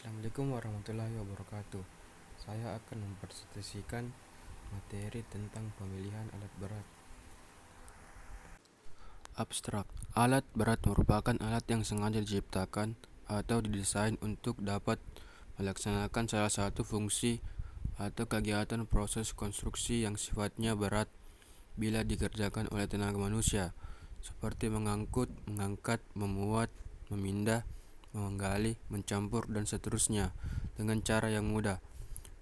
Assalamualaikum warahmatullahi wabarakatuh. Saya akan mempresentasikan materi tentang pemilihan alat berat. Abstrak. Alat berat merupakan alat yang sengaja diciptakan atau didesain untuk dapat melaksanakan salah satu fungsi atau kegiatan proses konstruksi yang sifatnya berat bila dikerjakan oleh tenaga manusia, seperti mengangkut, mengangkat, memuat, memindah, menggali, mencampur, dan seterusnya dengan cara yang mudah,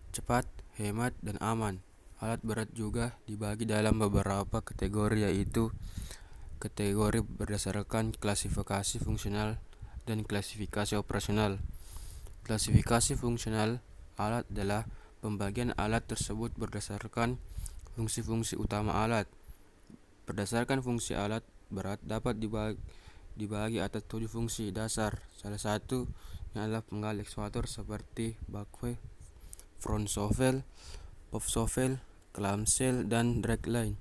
cepat, hemat, dan aman. Alat berat juga dibagi dalam beberapa kategori, yaitu kategori berdasarkan klasifikasi fungsional dan klasifikasi operasional. Klasifikasi fungsional alat adalah pembagian alat tersebut berdasarkan fungsi-fungsi utama alat. Berdasarkan fungsi alat berat dapat dibagi atas 7 fungsi dasar. Salah satu adalah penggali ekskavator seperti bakwe, front shovel, pop shovel, clamshell, dan dragline.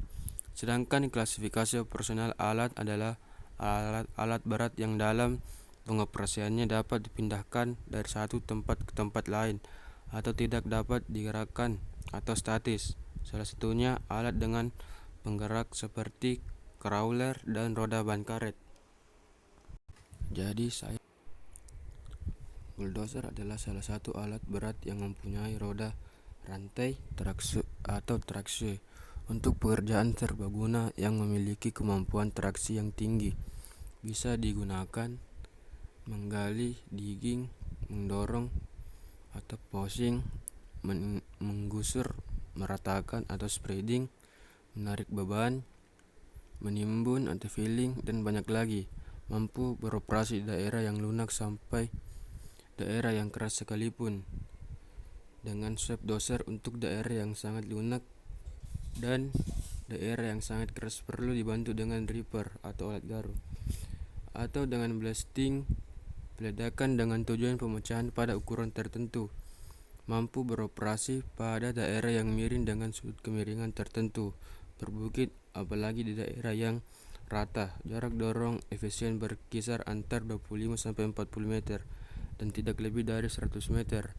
Sedangkan klasifikasi operasional alat adalah alat-alat berat yang dalam pengoperasiannya dapat dipindahkan dari satu tempat ke tempat lain atau tidak dapat digerakkan atau statis. Salah satunya alat dengan penggerak seperti crawler dan roda ban karet. Bulldozer adalah salah satu alat berat yang mempunyai roda rantai traksi untuk pekerjaan serbaguna yang memiliki kemampuan traksi yang tinggi. Bisa digunakan menggali, digging, mendorong atau pushing, menggusur, meratakan atau spreading, menarik beban, menimbun atau filling, dan banyak lagi. Mampu beroperasi di daerah yang lunak sampai daerah yang keras sekalipun, dengan sweep dozer untuk daerah yang sangat lunak, dan daerah yang sangat keras perlu dibantu dengan ripper atau alat garuk, atau dengan blasting, peledakan dengan tujuan pemecahan pada ukuran tertentu. Mampu beroperasi pada daerah yang miring dengan sudut kemiringan tertentu, berbukit, apalagi di daerah yang rata. Jarak dorong efisien berkisar antar 25-40 meter dan tidak lebih dari 100 meter.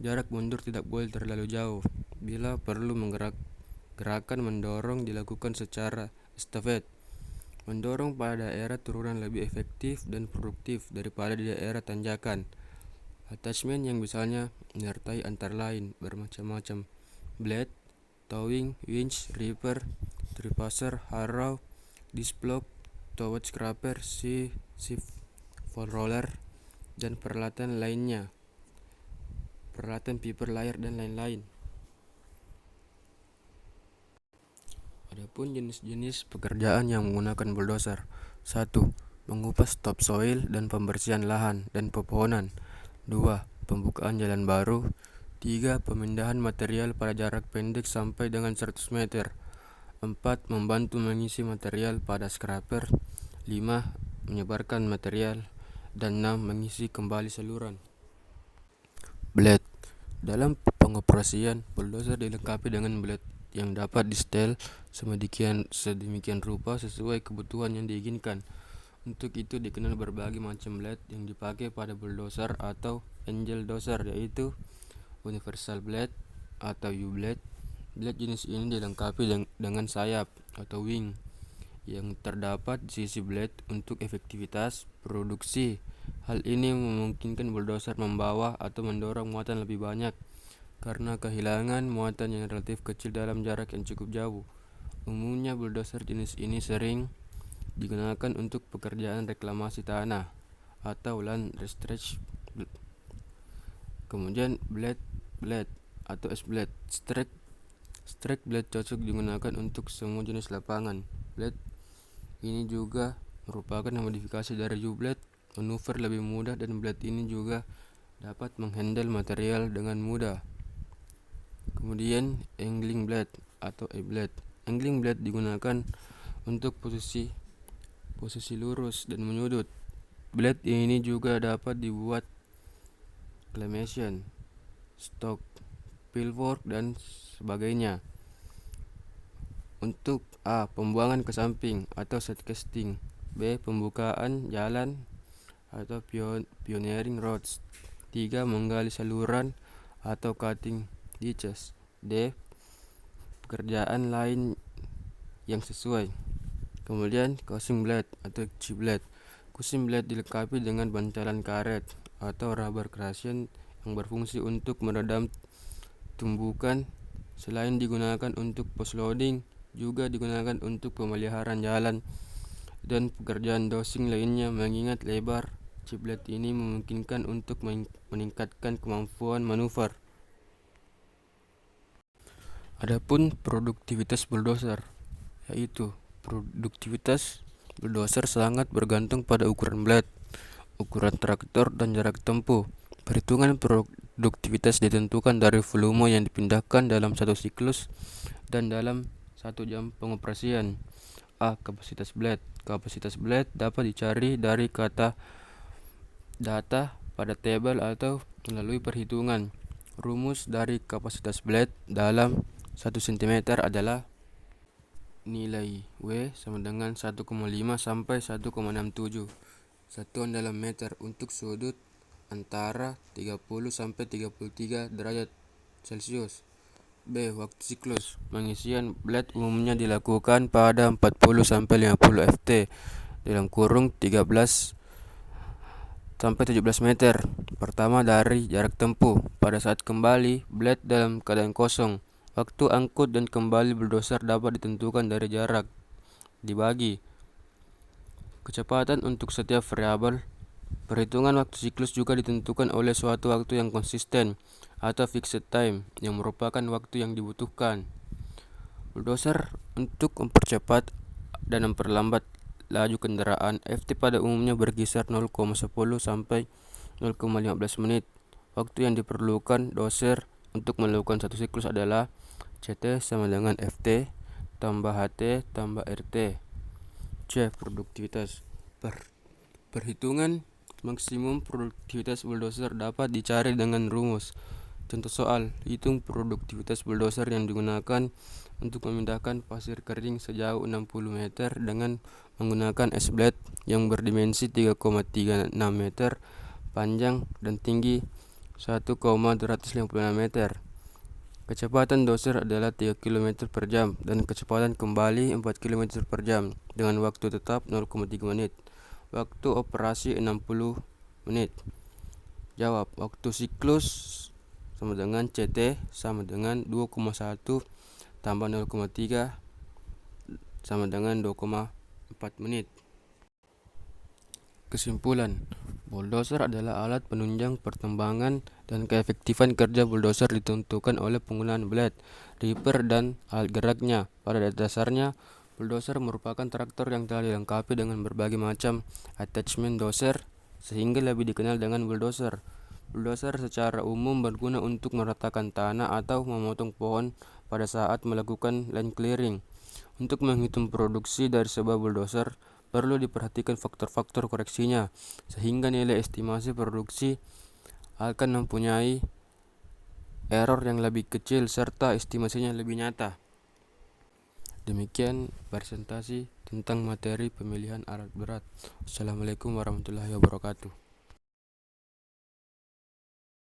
Jarak mundur tidak boleh terlalu jauh. Bila perlu gerakan mendorong dilakukan secara estafet. Mendorong pada daerah turunan lebih efektif dan produktif daripada di daerah tanjakan. Attachment yang misalnya menyertai antara lain bermacam-macam: blade, towing, winch, ripper, tripasser, harrow, disc block, towed scraper, shift roller, dan peralatan lainnya, peralatan piper layar, dan lain-lain. Adapun jenis-jenis pekerjaan yang menggunakan bulldozer: 1. Mengupas topsoil dan pembersihan lahan dan pepohonan. 2. Pembukaan jalan baru. 3. Pemindahan material pada jarak pendek sampai dengan 100 meter. 4. Membantu mengisi material pada scraper. 5. Menyebarkan material. Dan 6. Mengisi kembali saluran. Blade. Dalam pengoperasian, bulldozer dilengkapi dengan blade yang dapat disetel sedemikian rupa sesuai kebutuhan yang diinginkan. Untuk itu dikenal berbagai macam blade yang dipakai pada bulldozer atau angel dozer, yaitu universal blade atau U-blade. Blade jenis ini dilengkapi dengan sayap atau wing yang terdapat di sisi blade untuk efektivitas produksi. Hal ini memungkinkan bulldozer membawa atau mendorong muatan lebih banyak karena kehilangan muatan yang relatif kecil dalam jarak yang cukup jauh. Umumnya bulldozer jenis ini sering digunakan untuk pekerjaan reklamasi tanah atau land research. Kemudian blade atau S-blade. Strike blade cocok digunakan untuk semua jenis lapangan. Blade ini juga merupakan modifikasi dari U-blade, manuver lebih mudah, dan blade ini juga dapat menghandle material dengan mudah. Kemudian angling blade atau E-blade. Angling blade digunakan untuk posisi lurus dan menyudut. Blade ini juga dapat dibuat clamation, stock, pillwork, dan sebagainya. Untuk A. Pembuangan ke samping atau set casting. B. Pembukaan jalan atau pioneering roads. 3. Menggali saluran atau cutting ditches. D. Pekerjaan lain yang sesuai. Kemudian coursing blade atau chip blade. Coursing blade dilengkapi dengan bantalan karet atau rubber cushion yang berfungsi untuk meredam tumbukan. Selain digunakan untuk post loading, juga digunakan untuk pemeliharaan jalan dan pekerjaan dosing lainnya, mengingat lebar chip blade ini memungkinkan untuk meningkatkan kemampuan manuver. Adapun produktivitas bulldozer, yaitu produktivitas bulldozer sangat bergantung pada ukuran blade, ukuran traktor, dan jarak tempuh. Perhitungan produktivitas ditentukan dari volume yang dipindahkan dalam satu siklus dan dalam 1 jam pengoperasian. A. Kapasitas blade. Kapasitas blade dapat dicari dari data pada tabel atau melalui perhitungan. Rumus dari kapasitas blade dalam 1 cm adalah nilai W sama dengan 1,5 sampai 1,67 satuan dalam meter untuk sudut antara 30 sampai 33 derajat Celcius. B. Waktu siklus. Pengisian blade umumnya dilakukan pada 40 sampai 50 Ft dalam kurung 13 sampai 17 meter. Pertama dari jarak tempuh. Pada saat kembali blade dalam keadaan kosong, waktu angkut dan kembali bulldozer dapat ditentukan dari jarak dibagi kecepatan untuk setiap variabel. Perhitungan waktu siklus juga ditentukan oleh suatu waktu yang konsisten atau fixed time yang merupakan waktu yang dibutuhkan bulldozer untuk mempercepat dan memperlambat laju kendaraan. FT pada umumnya berkisar 0,10 sampai 0,15 menit. Waktu yang diperlukan dozer untuk melakukan satu siklus adalah CT sama dengan FT tambah HT tambah RT. C. Produktivitas. Perhitungan maksimum produktivitas bulldozer dapat dicari dengan rumus. Contoh soal, hitung produktivitas bulldozer yang digunakan untuk memindahkan pasir kering sejauh 60 meter dengan menggunakan S-blade yang berdimensi 3,36 meter panjang dan tinggi 1,256 meter. Kecepatan dozer adalah 3 km per jam dan kecepatan kembali 4 km per jam dengan waktu tetap 0,3 menit. Waktu operasi 60 menit. Jawab, waktu siklus sama dengan CT sama dengan 2,1 tambah 0,3 sama dengan 2,4 menit. Kesimpulan, bulldozer adalah alat penunjang perkembangan dan keefektifan kerja bulldozer ditentukan oleh penggunaan blade, ripper, dan alat geraknya. Pada dasarnya, bulldozer merupakan traktor yang telah dilengkapi dengan berbagai macam attachment dozer sehingga lebih dikenal dengan bulldozer. Bulldozer secara umum berguna untuk meratakan tanah atau memotong pohon pada saat melakukan land clearing. Untuk menghitung produksi dari sebuah bulldozer, perlu diperhatikan faktor-faktor koreksinya, sehingga nilai estimasi produksi akan mempunyai error yang lebih kecil serta estimasinya lebih nyata. Demikian presentasi tentang materi pemilihan alat berat. Assalamualaikum warahmatullahi wabarakatuh.